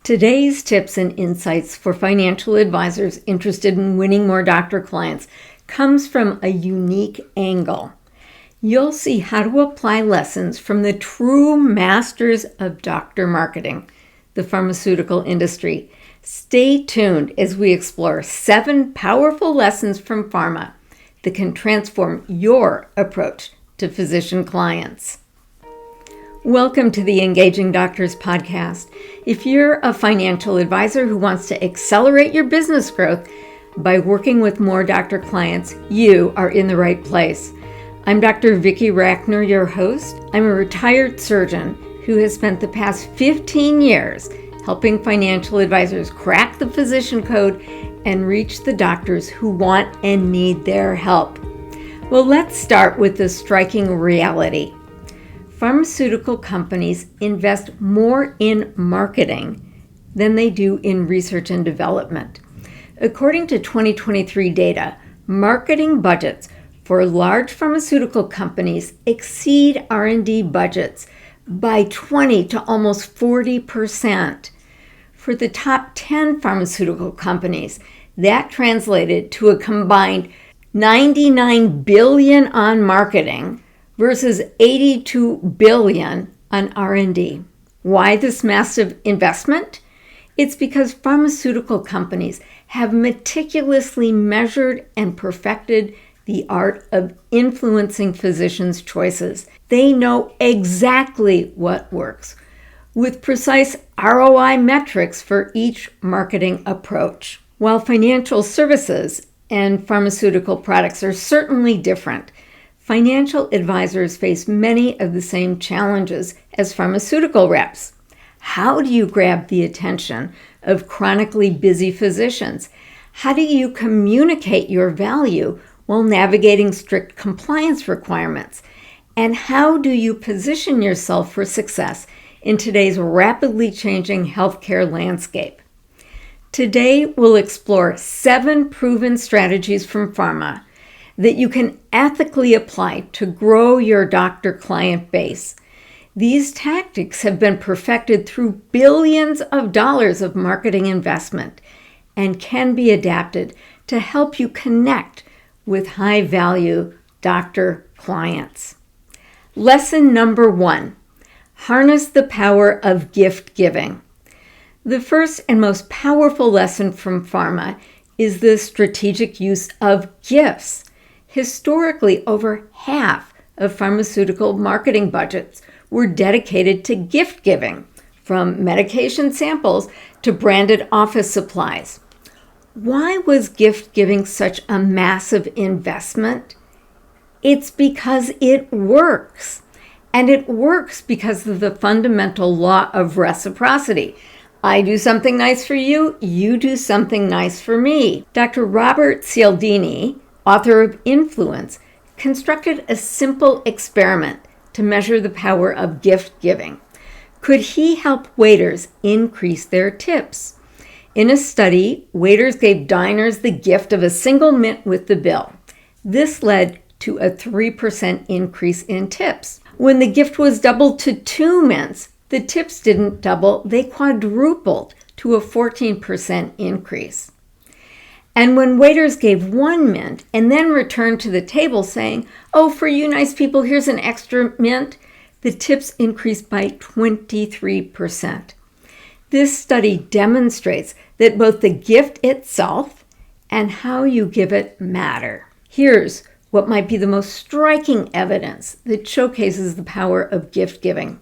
Today's tips and insights for financial advisors interested in winning more doctor clients comes from a unique angle. You'll see how to apply lessons from the true masters of doctor marketing, the pharmaceutical industry. Stay tuned as we explore 7 powerful lessons from Pharma that can transform your approach to physician clients. Welcome to the Engaging Doctors podcast. If you're a financial advisor who wants to accelerate your business growth by working with more doctor clients, you are in the right place. I'm Dr. Vicki Rackner, your host. I'm a retired surgeon who has spent the past 15 years helping financial advisors crack the physician code and reach the doctors who want and need their help. Well, let's start with the striking reality. Pharmaceutical companies invest more in marketing than they do in research and development. According to 2023 data, marketing budgets for large pharmaceutical companies exceed R&D budgets by 20 to almost 40%. For the top 10 pharmaceutical companies, that translated to a combined $99 billion on marketing versus $82 billion on R&D. Why this massive investment? It's because pharmaceutical companies have meticulously measured and perfected the art of influencing physicians' choices. They know exactly what works, with precise ROI metrics for each marketing approach. While financial services and pharmaceutical products are certainly different, financial advisors face many of the same challenges as pharmaceutical reps. How do you grab the attention of chronically busy physicians? How do you communicate your value while navigating strict compliance requirements? And how do you position yourself for success in today's rapidly changing healthcare landscape? Today, we'll explore 7 proven strategies from Pharma that you can ethically apply to grow your doctor client base. These tactics have been perfected through billions of dollars of marketing investment and can be adapted to help you connect with high-value doctor clients. Lesson number 1, harness the power of gift giving. The first and most powerful lesson from Pharma is the strategic use of gifts. Historically, over half of pharmaceutical marketing budgets were dedicated to gift giving, from medication samples to branded office supplies. Why was gift giving such a massive investment? It's because it works. And it works because of the fundamental law of reciprocity. I do something nice for you, you do something nice for me. Dr. Robert Cialdini, author of Influence, constructed a simple experiment to measure the power of gift giving. Could he help waiters increase their tips? In a study, waiters gave diners the gift of a single mint with the bill. This led to a 3% increase in tips. When the gift was doubled to 2 mints, the tips didn't double, they quadrupled to a 14% increase. And when waiters gave 1 mint and then returned to the table saying, "Oh, for you nice people, here's an extra mint," the tips increased by 23%. This study demonstrates that both the gift itself and how you give it matter. Here's what might be the most striking evidence that showcases the power of gift giving.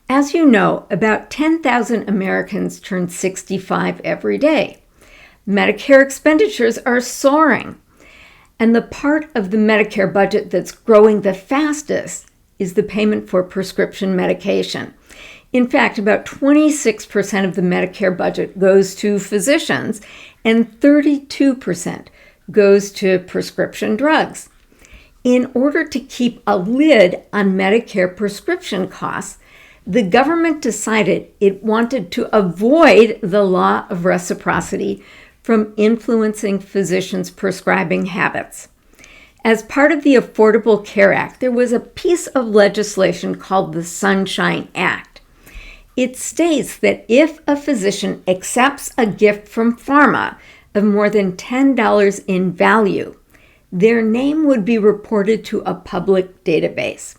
As you know, about 10,000 Americans turn 65 every day. Medicare expenditures are soaring, and the part of the Medicare budget that's growing the fastest is the payment for prescription medication. In fact, about 26% of the Medicare budget goes to physicians, and 32% goes to prescription drugs. In order to keep a lid on Medicare prescription costs, the government decided it wanted to avoid the law of reciprocity from influencing physicians' prescribing habits. As part of the Affordable Care Act, there was a piece of legislation called the Sunshine Act. It states that if a physician accepts a gift from Pharma of more than $10 in value, their name would be reported to a public database.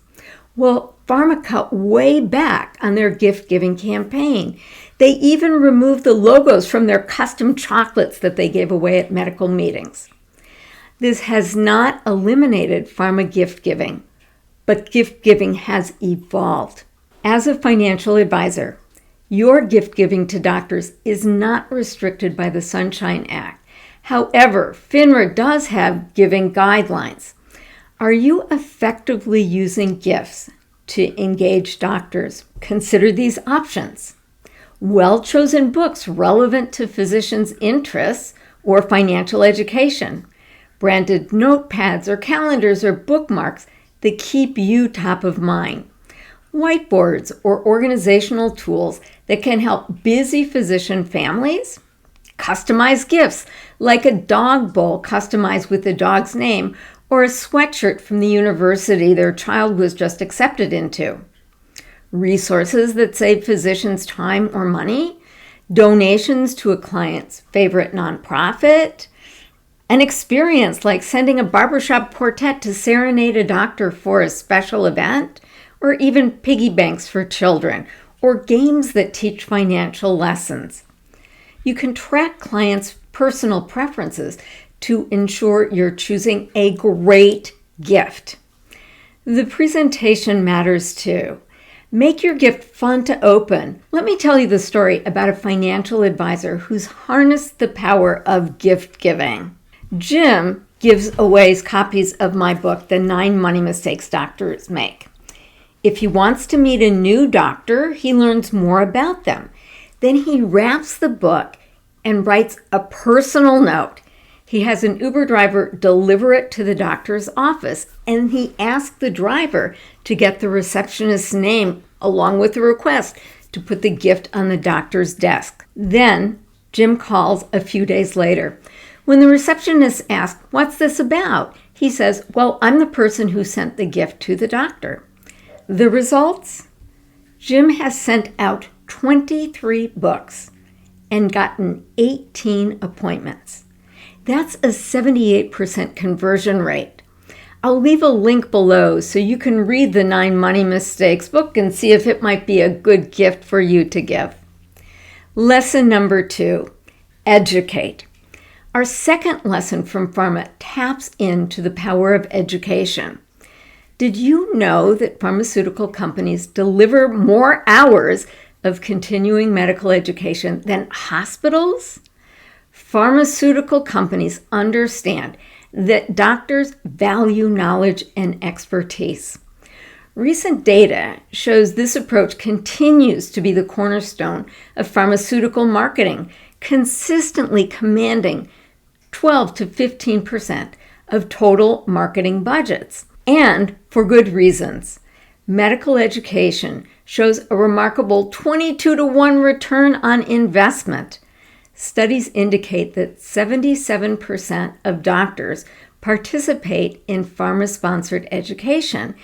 Well, Pharma cut way back on their gift-giving campaign. They even removed the logos from their custom chocolates that they gave away at medical meetings. This has not eliminated Pharma gift-giving, but gift-giving has evolved. As a financial advisor, your gift-giving to doctors is not restricted by the Sunshine Act. However, FINRA does have giving guidelines. Are you effectively using gifts to engage doctors? Consider these options. Well-chosen books relevant to physicians' interests or financial education. Branded notepads or calendars or bookmarks that keep you top of mind. Whiteboards or organizational tools that can help busy physician families. Customized gifts like a dog bowl customized with the dog's name or a sweatshirt from the university their child was just accepted into. Resources that save physicians time or money. Donations to a client's favorite nonprofit. An experience like sending a barbershop quartet to serenade a doctor for a special event, or even piggy banks for children, or games that teach financial lessons. You can track clients' personal preferences to ensure you're choosing a great gift. The presentation matters too. Make your gift fun to open. Let me tell you the story about a financial advisor who's harnessed the power of gift giving. Jim gives away copies of my book, The 9 Money Mistakes Doctors Make. If he wants to meet a new doctor, he learns more about them. Then he wraps the book and writes a personal note. He has an Uber driver deliver it to the doctor's office, and he asks the driver to get the receptionist's name along with the request to put the gift on the doctor's desk. Then Jim calls a few days later. When the receptionist asks, "What's this about?" he says, "Well, I'm the person who sent the gift to the doctor." The results? Jim has sent out 23 books and gotten 18 appointments. That's a 78% conversion rate. I'll leave a link below so you can read the 9 Money Mistakes book and see if it might be a good gift for you to give. Lesson number 2, educate. Our second lesson from Pharma taps into the power of education. Did you know that pharmaceutical companies deliver more hours of continuing medical education than hospitals? Pharmaceutical companies understand that doctors value knowledge and expertise. Recent data shows this approach continues to be the cornerstone of pharmaceutical marketing, consistently commanding 12 to 15% of total marketing budgets, and for good reasons. Medical education shows a remarkable 22-to-1 return on investment. Studies indicate that 77% of doctors participate in pharma-sponsored education,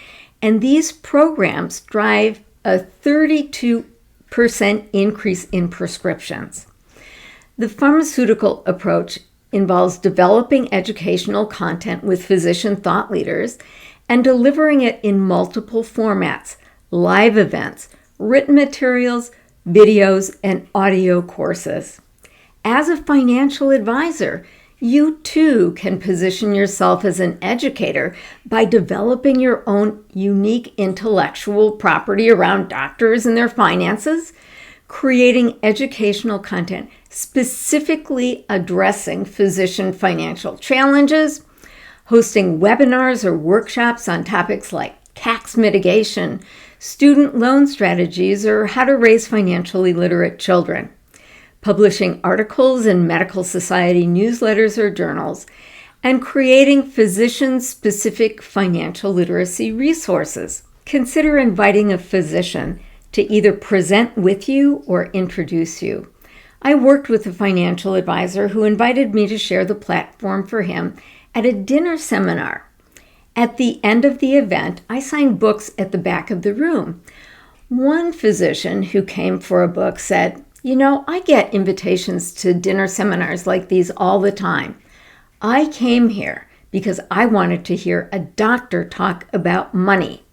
and these programs drive a 32% increase in prescriptions. The pharmaceutical approach involves developing educational content with physician thought leaders and delivering it in multiple formats, live events, written materials, videos, and audio courses. As a financial advisor, you too can position yourself as an educator by developing your own unique intellectual property around doctors and their finances, creating educational content specifically addressing physician financial challenges, hosting webinars or workshops on topics like tax mitigation, student loan strategies, or how to raise financially literate children, publishing articles in medical society newsletters or journals, and creating physician-specific financial literacy resources. Consider inviting a physician to either present with you or introduce you. I worked with a financial advisor who invited me to share the platform for him at a dinner seminar. At the end of the event, I signed books at the back of the room. One physician who came for a book said, I get invitations to dinner seminars like these all the time. I came here because I wanted to hear a doctor talk about money.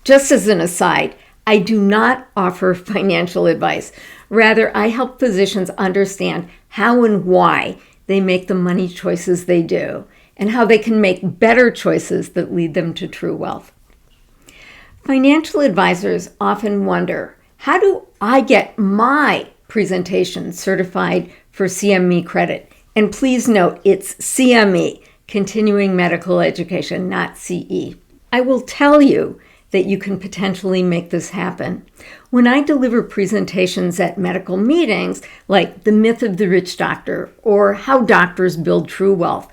Just as an aside, I do not offer financial advice. Rather, I help physicians understand how and why they make the money choices they do, and how they can make better choices that lead them to true wealth. Financial advisors often wonder, how do I get my presentation certified for CME credit? And please note, it's CME, Continuing Medical Education, not CE. I will tell you that you can potentially make this happen. When I deliver presentations at medical meetings, like The Myth of the Rich Doctor or How Doctors Build True Wealth,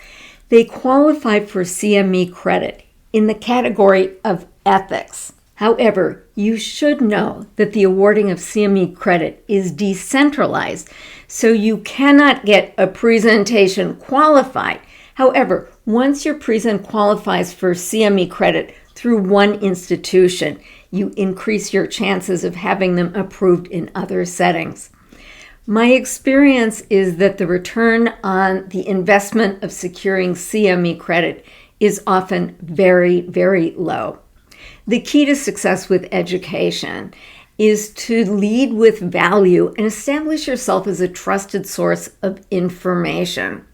they qualify for CME credit in the category of ethics. However, you should know that the awarding of CME credit is decentralized, so you cannot get a presentation qualified. However, once your present qualifies for CME credit through one institution, you increase your chances of having them approved in other settings. My experience is that the return on the investment of securing CME credit is often very, very low. The key to success with education is to lead with value and establish yourself as a trusted source of information.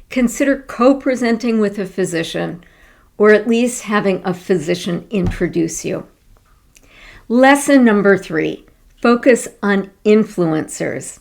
Consider co-presenting with a physician, or at least having a physician introduce you. Lesson number 3, focus on influencers.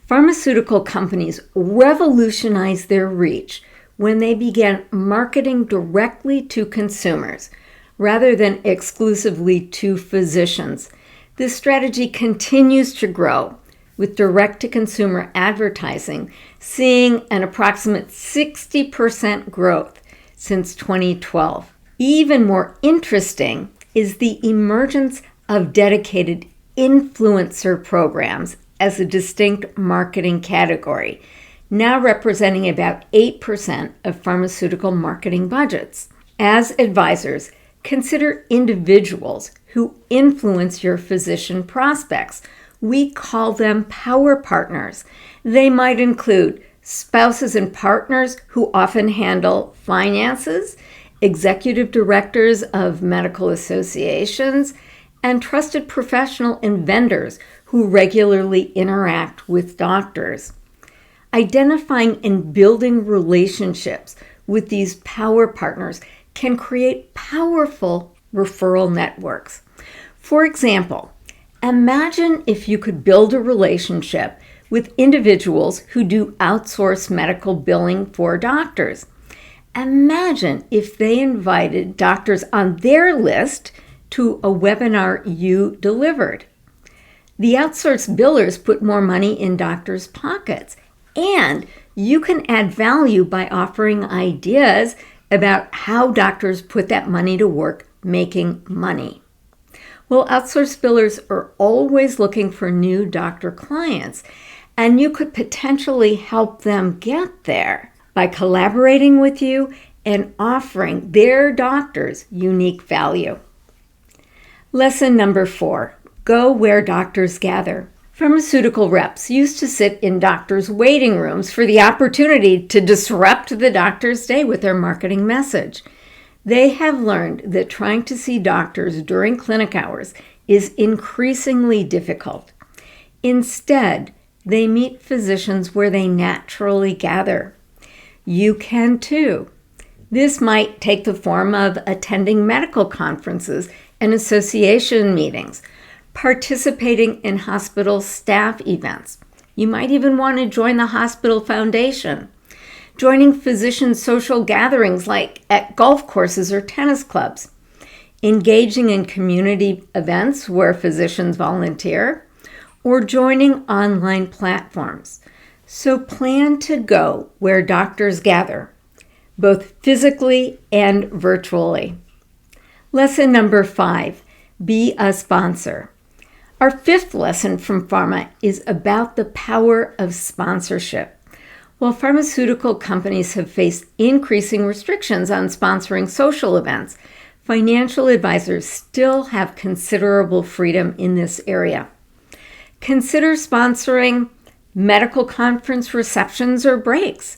Pharmaceutical companies revolutionized their reach when they began marketing directly to consumers rather than exclusively to physicians. This strategy continues to grow, with direct-to-consumer advertising seeing an approximate 60% growth since 2012. Even more interesting is the emergence of dedicated influencer programs as a distinct marketing category, now representing about 8% of pharmaceutical marketing budgets. As advisors, consider individuals who influence your physician prospects. We call them power partners. They might include spouses and partners who often handle finances, executive directors of medical associations, and trusted professional and vendors who regularly interact with doctors. Identifying and building relationships with these power partners can create powerful referral networks. For example, imagine if you could build a relationship with individuals who do outsource medical billing for doctors. Imagine if they invited doctors on their list to a webinar you delivered. The outsourced billers put more money in doctors' pockets, and you can add value by offering ideas about how doctors put that money to work making money. Well, outsourced billers are always looking for new doctor clients, and you could potentially help them get there by collaborating with you and offering their doctors unique value. Lesson number 4, go where doctors gather. Pharmaceutical reps used to sit in doctors' waiting rooms for the opportunity to disrupt the doctor's day with their marketing message. They have learned that trying to see doctors during clinic hours is increasingly difficult. Instead, they meet physicians where they naturally gather. You can too. This might take the form of attending medical conferences and association meetings, participating in hospital staff events. You might even want to join the hospital foundation, joining physician social gatherings like at golf courses or tennis clubs, engaging in community events where physicians volunteer, or joining online platforms. So plan to go where doctors gather, both physically and virtually. Lesson number 5, be a sponsor. Our 5th lesson from Pharma is about the power of sponsorship. While pharmaceutical companies have faced increasing restrictions on sponsoring social events, financial advisors still have considerable freedom in this area. Consider sponsoring medical conference receptions or breaks,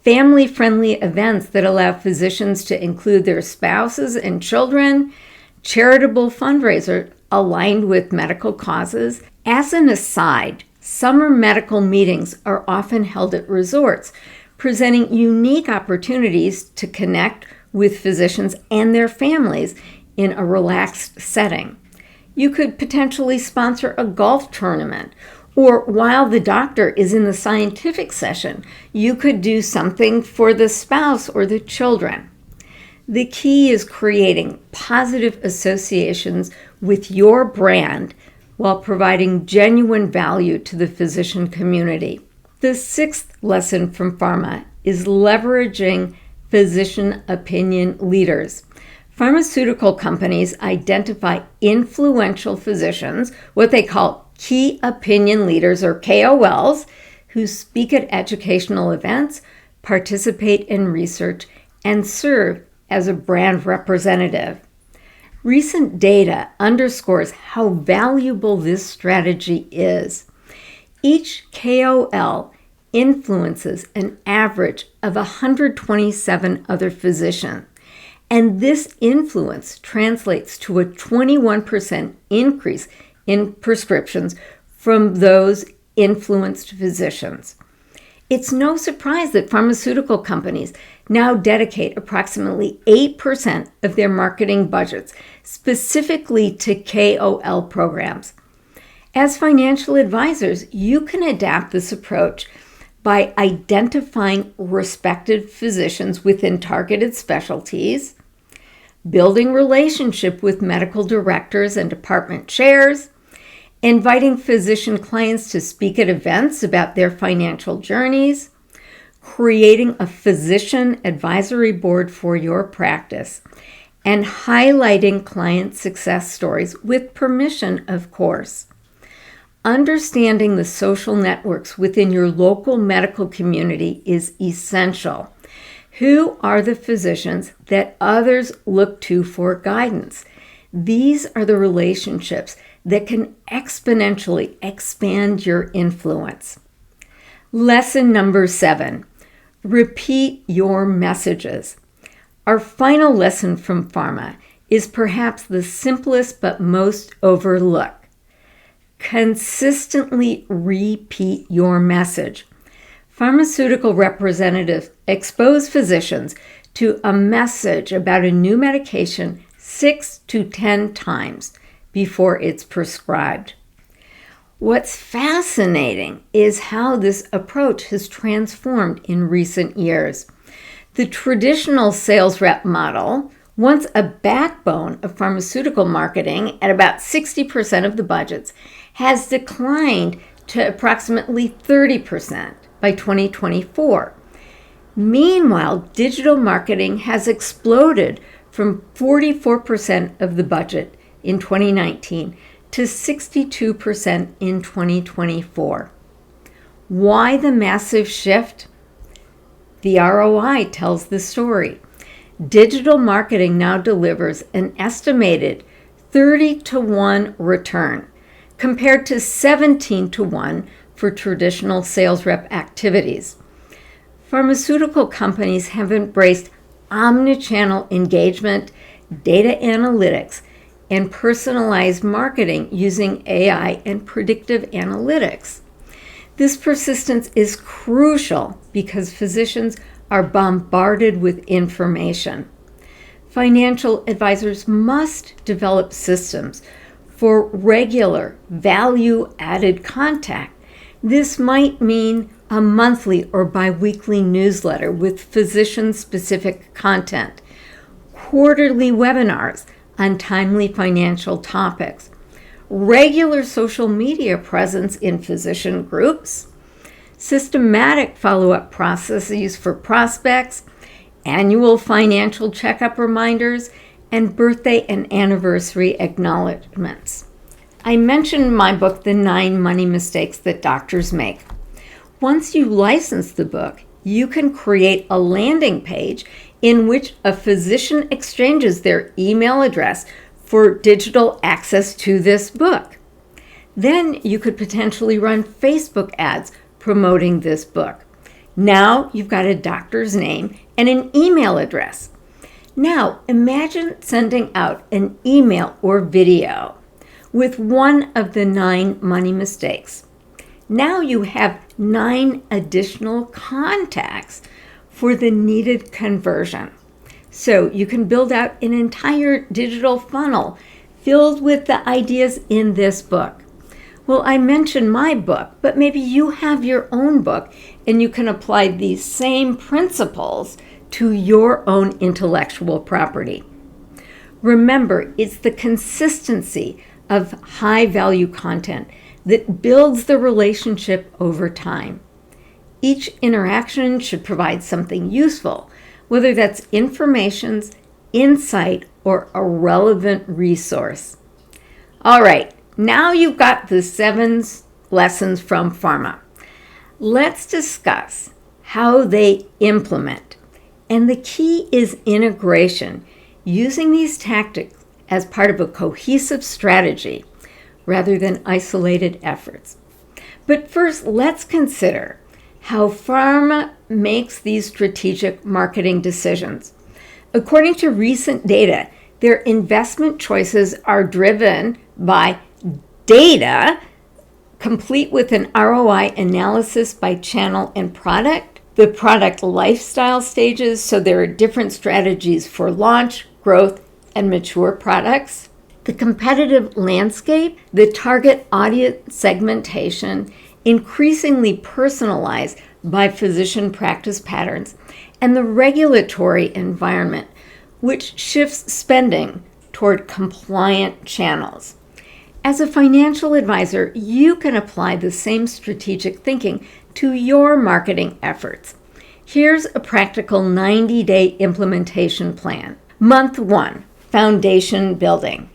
family-friendly events that allow physicians to include their spouses and children, charitable fundraisers aligned with medical causes. As an aside, summer medical meetings are often held at resorts, presenting unique opportunities to connect with physicians and their families in a relaxed setting. You could potentially sponsor a golf tournament, or while the doctor is in the scientific session, you could do something for the spouse or the children. The key is creating positive associations with your brand while providing genuine value to the physician community. The sixth lesson from Pharma is leveraging physician opinion leaders. Pharmaceutical companies identify influential physicians, what they call key opinion leaders or KOLs, who speak at educational events, participate in research, and serve as a brand representative. Recent data underscores how valuable this strategy is. Each KOL influences an average of 127 other physicians, and this influence translates to a 21% increase in prescriptions from those influenced physicians. It's no surprise that pharmaceutical companies now dedicate approximately 8% of their marketing budgets specifically to KOL programs. As financial advisors, you can adapt this approach by identifying respected physicians within targeted specialties, building relationship with medical directors and department chairs, inviting physician clients to speak at events about their financial journeys, creating a physician advisory board for your practice, and highlighting client success stories with permission, of course. Understanding the social networks within your local medical community is essential. Who are the physicians that others look to for guidance? These are the relationships that can exponentially expand your influence. Lesson number 7, repeat your messages. Our final lesson from Pharma is perhaps the simplest but most overlooked. Consistently repeat your message. Pharmaceutical representatives expose physicians to a message about a new medication 6 to 10 times before it's prescribed. What's fascinating is how this approach has transformed in recent years. The traditional sales rep model, once a backbone of pharmaceutical marketing at about 60% of the budgets, has declined to approximately 30% by 2024. Meanwhile, digital marketing has exploded from 44% of the budget in 2019 to 62% in 2024. Why the massive shift? The ROI tells the story. Digital marketing now delivers an estimated 30 to 1 return, compared to 17 to 1 for traditional sales rep activities. Pharmaceutical companies have embraced omnichannel engagement, data analytics, and personalized marketing using AI and predictive analytics. This persistence is crucial because physicians are bombarded with information. Financial advisors must develop systems for regular, value-added contact. This might mean a monthly or bi-weekly newsletter with physician-specific content, quarterly webinars on timely financial topics, regular social media presence in physician groups, systematic follow-up processes for prospects, annual financial checkup reminders, and birthday and anniversary acknowledgments. I mentioned my book, The 9 Money Mistakes That Doctors Make. Once you license the book, you can create a landing page in which a physician exchanges their email address for digital access to this book. Then you could potentially run Facebook ads promoting this book. Now you've got a doctor's name and an email address. Now imagine sending out an email or video with one of the 9 money mistakes. Now you have 9 additional contacts for the needed conversion. So you can build out an entire digital funnel filled with the ideas in this book. Well, I mentioned my book, but maybe you have your own book and you can apply these same principles to your own intellectual property. Remember, it's the consistency of high-value content that builds the relationship over time. Each interaction should provide something useful, whether that's information, insight, or a relevant resource. All right, now you've got the 7 lessons from Pharma. Let's discuss how they implement. And the key is integration, using these tactics as part of a cohesive strategy rather than isolated efforts. But first, let's consider how Pharma makes these strategic marketing decisions. According to recent data, their investment choices are driven by data, complete with an ROI analysis by channel and product, the product lifestyle stages, so there are different strategies for launch, growth, and mature products, the competitive landscape, the target audience segmentation, increasingly personalized by physician practice patterns, and the regulatory environment, which shifts spending toward compliant channels. As a financial advisor, you can apply the same strategic thinking to your marketing efforts. Here's a practical 90-day implementation plan. Month 1, foundation building.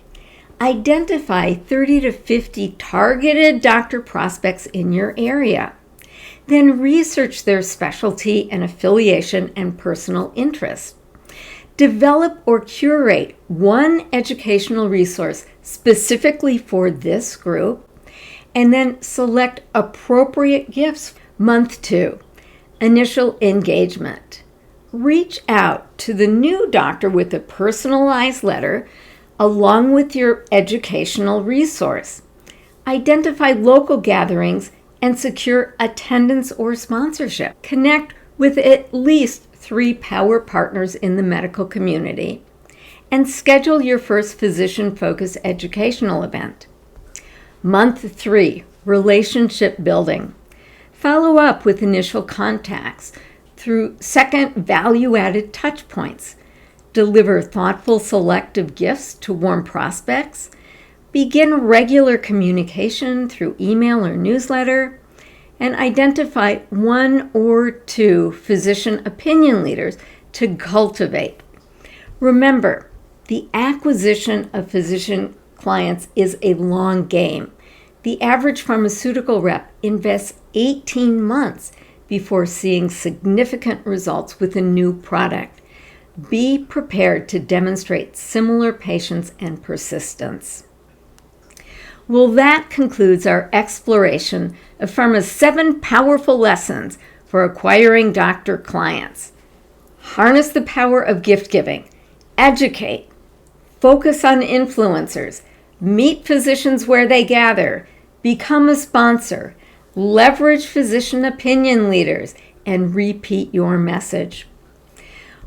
Identify 30 to 50 targeted doctor prospects in your area. Then research their specialty and affiliation and personal interest. Develop or curate one educational resource specifically for this group, and then select appropriate gifts. Month 2, initial engagement. Reach out to the new doctor with a personalized letter along with your educational resource. Identify local gatherings and secure attendance or sponsorship. Connect with at least 3 power partners in the medical community and schedule your first physician-focused educational event. Month 3, relationship building. Follow up with initial contacts through second value-added touch points. Deliver thoughtful, selective gifts to warm prospects. Begin regular communication through email or newsletter. And identify 1 or 2 physician opinion leaders to cultivate. Remember, the acquisition of physician clients is a long game. The average pharmaceutical rep invests 18 months before seeing significant results with a new product. Be prepared to demonstrate similar patience and persistence. Well, that concludes our exploration of Pharma's 7 powerful lessons for acquiring doctor clients. Harness the power of gift giving, educate, focus on influencers, meet physicians where they gather, become a sponsor, leverage physician opinion leaders, and repeat your message.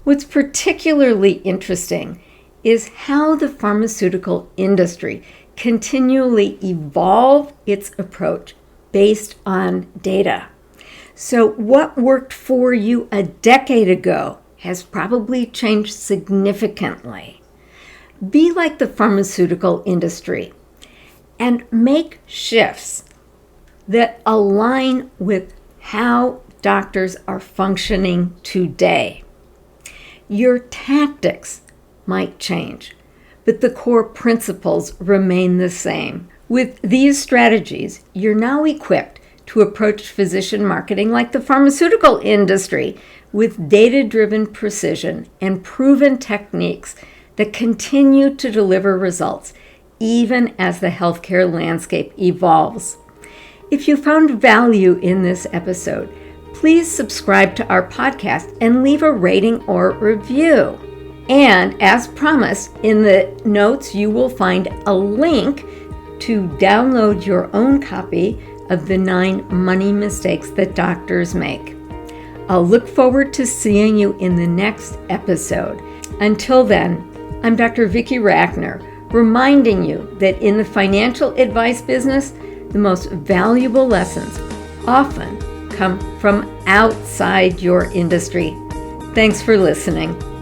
What's particularly interesting is how the pharmaceutical industry continually evolve its approach based on data. So what worked for you a decade ago has probably changed significantly. Be like the pharmaceutical industry and make shifts that align with how doctors are functioning today. Your tactics might change, but the core principles remain the same. With these strategies, you're now equipped to approach physician marketing like the pharmaceutical industry with data-driven precision and proven techniques that continue to deliver results even as the healthcare landscape evolves. If you found value in this episode, please subscribe to our podcast and leave a rating or review. And as promised, in the notes you will find a link to download your own copy of the 9 money mistakes that doctors make. I'll look forward to seeing you in the next episode. Until then, I'm Dr. Vicki Rachner, reminding you that in the financial advice business, the most valuable lessons often come from outside your industry. Thanks for listening.